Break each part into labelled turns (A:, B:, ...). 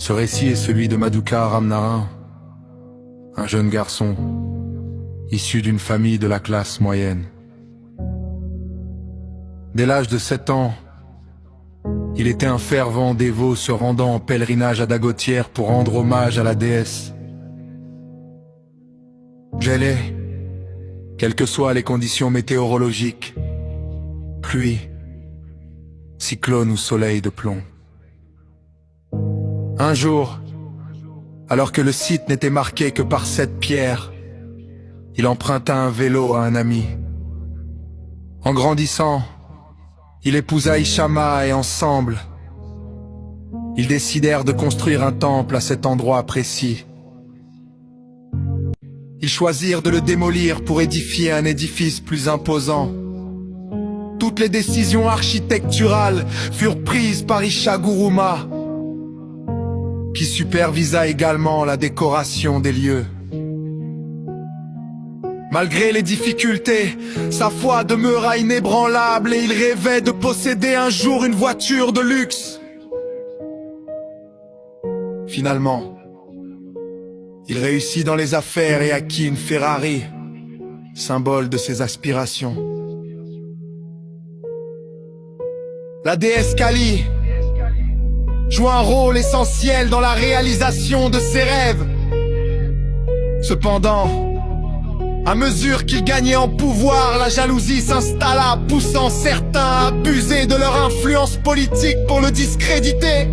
A: Ce récit est celui de Madhukar Ramnaran, un jeune garçon issu d'une famille de la classe moyenne. Dès l'âge de 7 ans, il était un fervent dévot se rendant en pèlerinage à Dagotière pour rendre hommage à la déesse. Gelée, quelles que soient les conditions météorologiques, pluie, cyclone ou soleil de plomb. Un jour, alors que le site n'était marqué que par 7 pierres, il emprunta un vélo à un ami. En grandissant, il épousa Ishama et ensemble, ils décidèrent de construire un temple à cet endroit précis. Ils choisirent de le démolir pour édifier un édifice plus imposant. Toutes les décisions architecturales furent prises par Ishaguruma, qui supervisa également la décoration des lieux. Malgré les difficultés, sa foi demeura inébranlable et il rêvait de posséder un jour une voiture de luxe. Finalement, il réussit dans les affaires et acquit une Ferrari, symbole de ses aspirations. La déesse Kali joue un rôle essentiel dans la réalisation de ses rêves. Cependant, à mesure qu'il gagnait en pouvoir, la jalousie s'installa, poussant certains à abuser de leur influence politique pour le discréditer.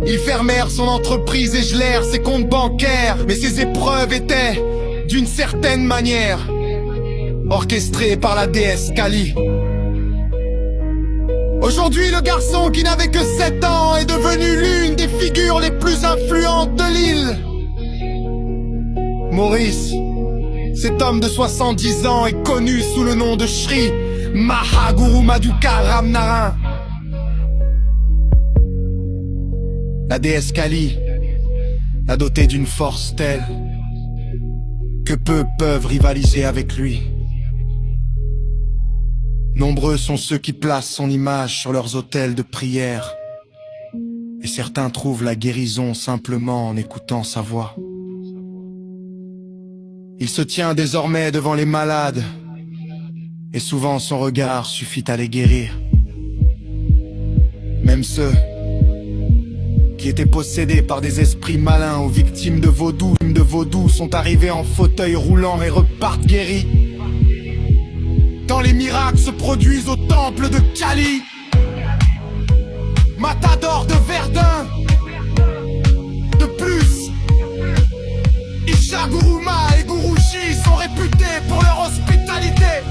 A: Ils fermèrent son entreprise et gelèrent ses comptes bancaires, mais ces épreuves étaient, d'une certaine manière, orchestrées par la déesse Kali. Aujourd'hui, le garçon qui n'avait que 7 ans est devenu l'une des figures les plus influentes de l'île. Maurice, cet homme de 70 ans est connu sous le nom de Sri Mahaguru Madhukar Ramnaran. La déesse Kali l'a doté d'une force telle que peu peuvent rivaliser avec lui. Nombreux sont ceux qui placent son image sur leurs autels de prière, et certains trouvent la guérison simplement en écoutant sa voix. Il se tient désormais devant les malades, et souvent son regard suffit à les guérir. Même ceux qui étaient possédés par des esprits malins ou victimes de vaudou sont arrivés en fauteuil roulant et repartent guéris. Quand les miracles se produisent au temple de Kali, Matador de Verdun. De plus, Ishaguruma et Guruji sont réputés pour leur hospitalité.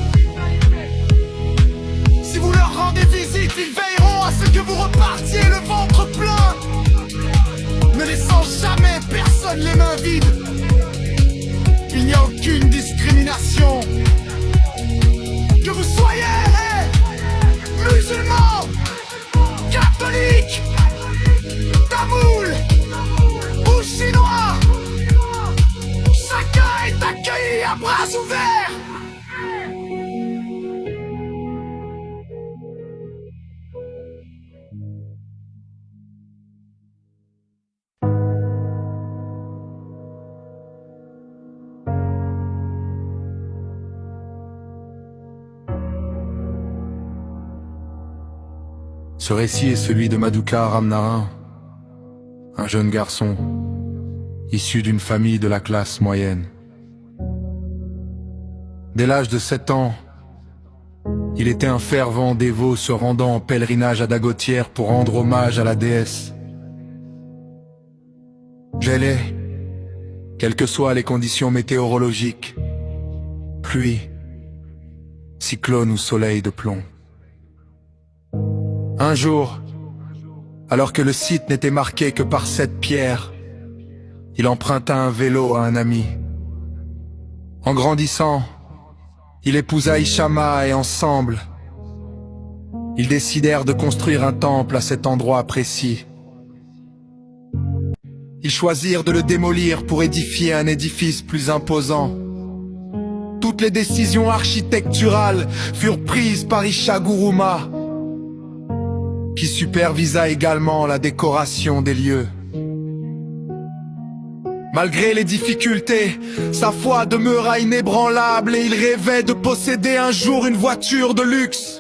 A: Si vous leur rendez visite, ils veilleront à ce que vous repartiez le ventre plein, ne laissant jamais personne les mains vides. Il n'y a aucune discrimination. Que vous soyez musulman, catholique, tamoul ou chinois, chacun est accueilli à bras ouverts. Ce récit est celui de Madhukar Ramnaran, un jeune garçon issu d'une famille de la classe moyenne. Dès l'âge de 7 ans, il était un fervent dévot se rendant en pèlerinage à Dagotière pour rendre hommage à la déesse. Gelée, quelles que soient les conditions météorologiques, pluie, cyclone ou soleil de plomb. Un jour, alors que le site n'était marqué que par 7 pierres, il emprunta un vélo à un ami. En grandissant, il épousa Ishama et ensemble, ils décidèrent de construire un temple à cet endroit précis. Ils choisirent de le démolir pour édifier un édifice plus imposant. Toutes les décisions architecturales furent prises par Ishaguruma, qui supervisa également la décoration des lieux. Malgré les difficultés, sa foi demeura inébranlable et il rêvait de posséder un jour une voiture de luxe.